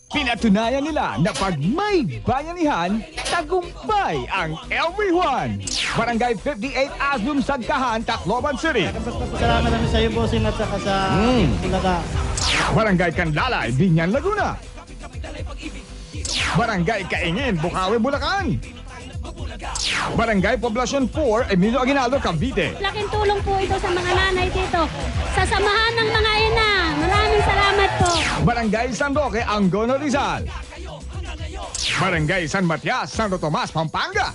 Pinatunayan nila na pag may bayanihan, tagumpay ang everyone. Barangay 58 Aslum Sagkahan, Tacloban City. Salamat namin sa iyo, bossing, at saka sa Bulaga. Barangay Canlalay, Binyan, Laguna. Barangay Kaingin, Bukawi, Bulacan. Barangay Poblacion 4, Emilio Aguinaldo, Cavite. Laking tulong po ito sa mga nanay dito. Sa samahan ng mga ina. Maraming salamat po. Barangay San Roque, Angono, Rizal. Barangay San Matias, Santo Tomas, Pampanga.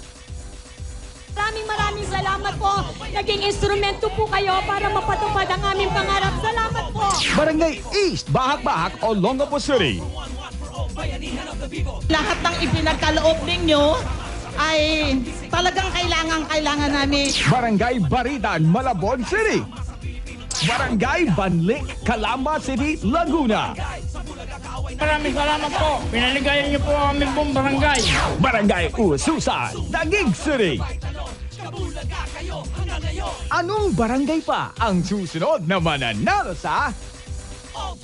Maraming salamat po. Naging instrumento po kayo para mapatupad ang aming pangarap. Salamat po. Barangay East, Bahak-Bahak, Olongapo City. Lahat ng ipinagkaloob ninyo ay talagang kailangan namin. Barangay Baritan, Malabon City. Barangay Banlik, Calamba City, Laguna. Maraming salamat po. Pinaligayan niyo po ang aming buong barangay. Barangay Ususan, Taguig City. Anong barangay pa ang susunod na mananalo sa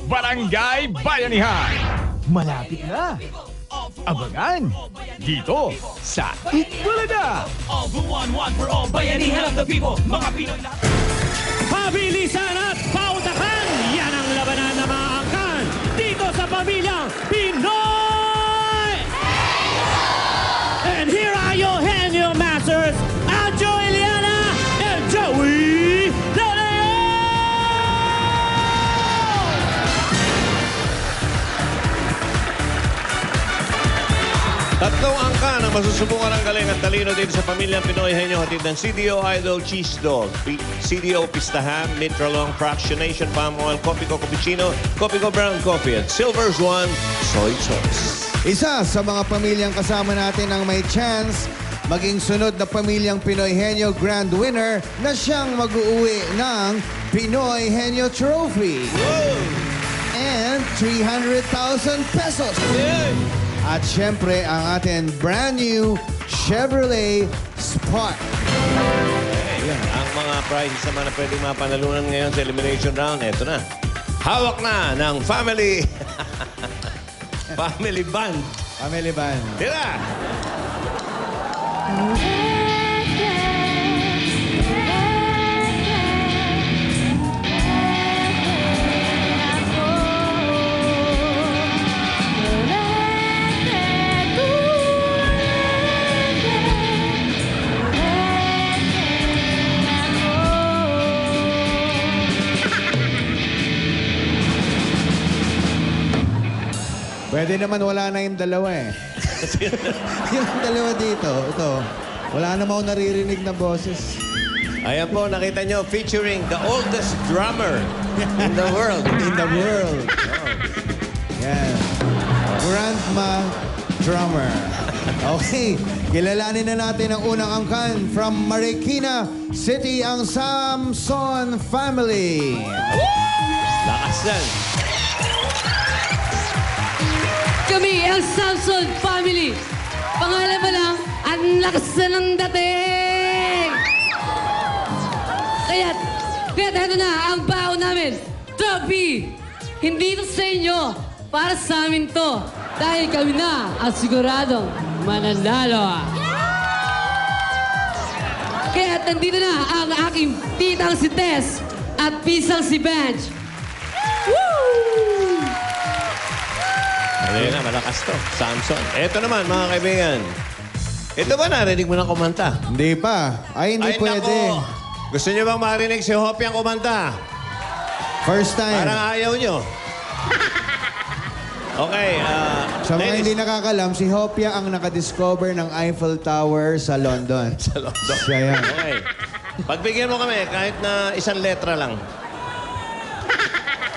Barangay Bayanihan? Malapit na. Abangan dito sa Itbulaga. Pabilisan at pautakan, yan ang labanan na maaangkan dito sa pamilyang Pinoy! And here are your Henyo Masters, Anjo Eliana and Joey Daleo! Tatlong angka na masusubukan ang galing at talino din sa pamilyang Pinoy Henyo hatid ng CDO Idol Cheese Dog, CDO Pistahan, Nitralong Fractionation Palm Oil, Copico Cappuccino, Copico Brown Coffee at Silver Swan Soy Sauce. Isa sa mga pamilyang kasama natin ang may chance maging sunod na pamilyang Pinoy Henyo Grand Winner na siyang mag-uwi ng Pinoy Henyo Trophy. And 300,000 pesos. At syempre, ang ating brand new Chevrolet Spark. Ang mga prizes naman na pwedeng mapanalunan ngayon sa elimination round, eto na. Hawak na ng family. Family band. Family Band. Tira! Pwede naman wala na yung dalawa eh. Yung dalawa dito, ito. Wala naman ako naririnig na boses. Ayan po, nakita nyo, featuring the oldest drummer in the world. In the world. Yan. Grandma Drummer. Okay, kilalanin na natin ang unang angkan from Marikina City, ang Samson Family. Lakas yan. Kami ang Samson Family. Pangalan pa lang, ang lakas na ng dating. Kaya't eto na ang baon namin. Trophy! Hindi ito sa inyo, para sa amin to. Dahil kami na ang siguradong mananalo. Kaya't nandito na ang aking titang si Tess at pisang si Benj. Woo! Ayun na, malakas to. Samson. Ito naman, mga kaibigan. Ito ba narinig mo ng kumanta? Hindi pa. Ay, hindi pwede. Nako. Gusto niyo bang marinig si Hopi ang kumanta? First time. Parang ayaw niyo. Okay. Sa mga hindi nakakalam, si Hopia ang nakadiscover ng Eiffel Tower sa London. Sa London. Siya yan. Okay. Pagbigyan mo kami, kahit na isang letra lang.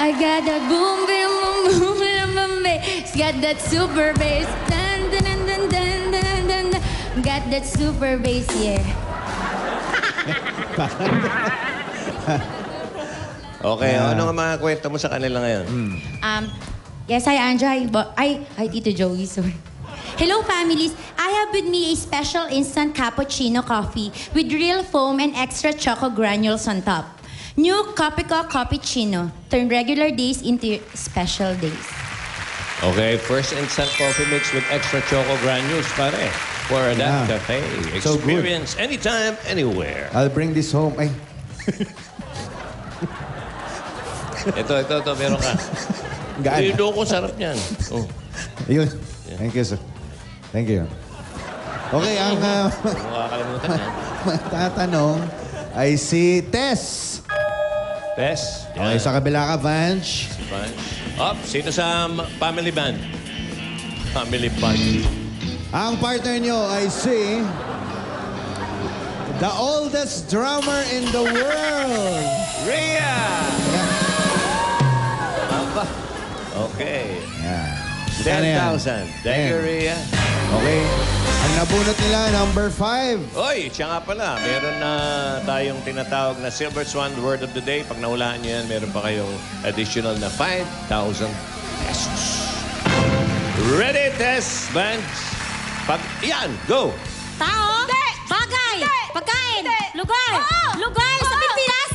I got that boom, boom, boom, boom, boom, boom, bass. Got that super bass. Dun, dun, dun, dun, dun, dun, dun, dun. Got that super bass, yeah. Okay, ano nga mga kwento mo sa kanila ngayon? Yes, hi, Anja. Hi, Tito Joey, sorry. Hello, families. I have with me a special instant cappuccino coffee with real foam and extra choco granules on top. New Copico Cappuccino. Turn regular days into special days. Okay, first instant coffee mix with extra choco granules, pare. For that Yeah. cafe. So good. Experience anytime, anywhere. I'll bring this home. Ay, Ito, meron ka. gaan. Dito ko, sarap yan. Oh. Ayun. Thank you, sir. Thank you. Okay, ang Huwag mo kakalimutan yan. matatanong ay si Tess. Tess. Okay, sa kabila ka, Vanch. Up, sino sa family band? Family band. Ang partner nyo ay si... the oldest drummer in the world. Rhea! Aba. Okay. Yeah. 10,000. Thank you, Rhea. Okay. Ang nabunot nila, number 5. Oy, siya nga pala. Meron na tayong tinatawag na Silver Swan Word of the Day. Pag nahulaan niyo yan, meron pa kayong additional na 5,000 pesos. Ready, Tess, Vance? Yan, go! Tao? Bagay? Pagkain? Lugar? Lugar sa Pilipinas?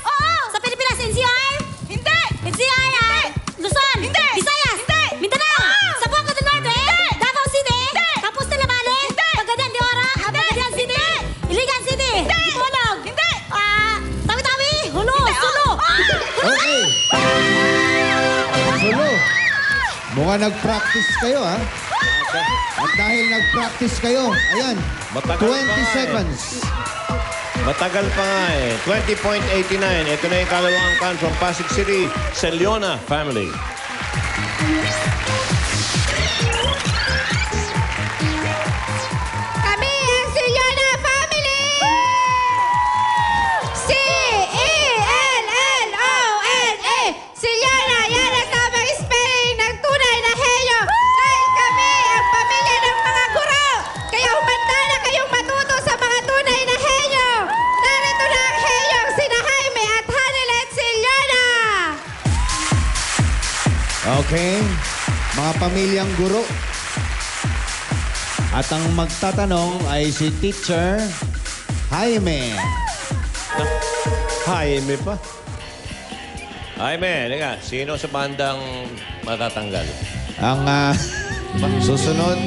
Sa Pilipinas, NCR? Hindi! NCR, Luzon? Hindi! Visayas? Hindi! Mindanao? Sambuanga del Norte? Davao City? Campos de la Valle? Cagayan de Oro? Cagayan City? Iligan City? Dipolog? Tawi-Tawi? Hulo? Sulo? Okay. Solo. Mukhang nag-practice kayo, ha? At dahil nag-practice kayo, ayan, Matagal 20 pa nga eh. seconds. Matagal pa nga eh. 20.89. Ito na yung kalawang kan from Pasig City, Celiona family. Kami ang Celiona Family! C-E-L-L-O-N-A! Celiona, yan ang tamang spelling ng tunay na henyo. Dahil kami ang pamilya ng mga guro. Kaya humanda na kayong matuto sa mga tunay na henyo. Narito na ang henyong sina Jaime at Hanelet Celiona. Okay. Mga pamilyang guro. At ang magtatanong ay si Teacher Jaime. Jaime pa. Jaime, liga. Sino sa bandang matatanggal? Ang susunod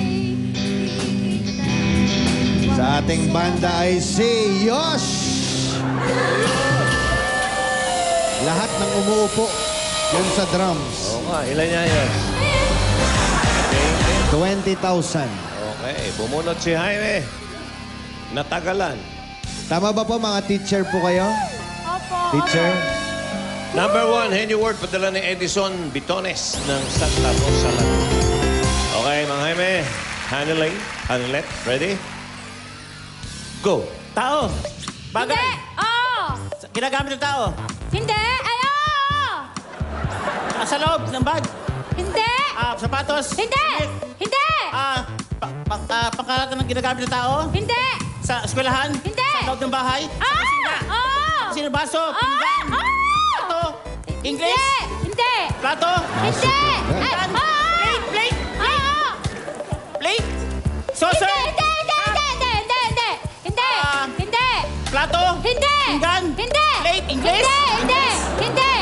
sa ating banda ay si Yosh. Lahat ng umuupo yun sa drums. Oo nga, ilan niya yun? 20,000. Okay, bumunot si Jaime. Natagalan. Tama ba po mga teacher po kayo? Opo. Teacher? Number 1, henyo word padala ni Edison Bitones ng Santa Rosa. Okay, mga Jaime. Hanelet, ready? Go. Tao. Bagay. Hindi! Oo! Ginagamit ng tao. Hindi! Ay, oo! Sa loob ng bag. Hindi! Sapatos. Hindi! Hindi! Pangkalatan ng ginagamit ng tao. Hindi! Sa eskwelahan. Hindi! Sa loob ng bahay. Sa Ah! kusina. Oo! Sino baso? Ah! Pinggan. Ah! Plato. English. Hindi! Plato. Hindi! Ay, Pinggan. oo! Plate. Oo! Plate. Saucer. Hindi! Hindi! Hindi! Plato. Hindi! Pinggan. Hindi! Plate. English. Hindi! Hindi!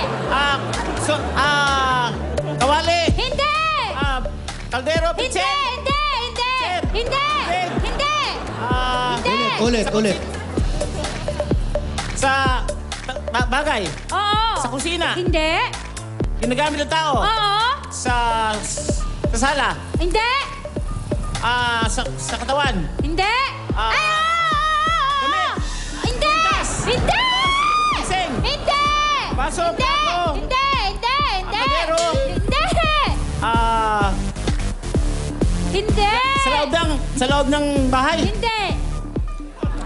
Kawali. Hindi! Kaldero. Hindi! Pitsen. Hindi! Hindi! Hindi! Hindi! Ulit. Sa bagay. Oo! Sa kusina. Hindi! Ginagamit ng tao. Oo! Sa sala. Hindi! Sa katawan. Hindi! Ah. Ay, oo! Damit. Hindi! Pintas. Hindi! Gising. Hindi! Baso, Hindi! plato. Hindi! Hindi! Kaldero. Hindi! Hindi! Sa loob ng bahay. Hindi!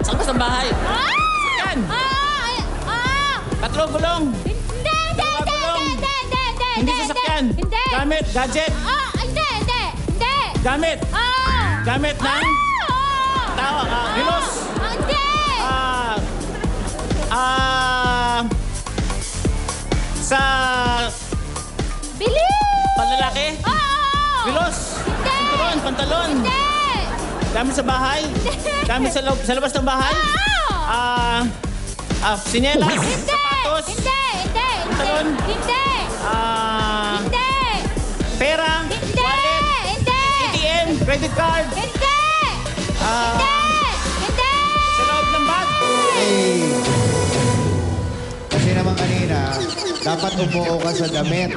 Sa labas ng bahay. Ah! Yan. Ah! Tatlong gulong. Hindi! Hindi sasakyan. Hindi! Gamit. Gadget. Hindi! Hindi! Gamit. Gamit ng tao. Gilos. Hindi! Sa Bilis! panlalaki. Oo! Gilos. Hindi! Pantalon. Hindi! Gamit sa bahay. Hindi! Gamit sa labas ng bahay. Sinelas. Hindi! Sapatos. Hindi! Pantalon. Hindi! Ah, Hindi! pera. Hindi! Wallet. Credit card. Hindi! Hindi! Hindi! Sa loob ng bag. Eh, kasi naman kanina, dapat umuo ka sa damit.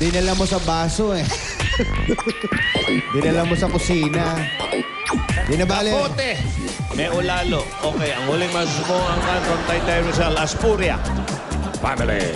Dinala mo sa baso eh. Dinala mo sa kusina. Dinabali. Kapote. May ulalo. Okay, ang huling masusumbong angkan from Taytay Rizal, Aspuria. Family.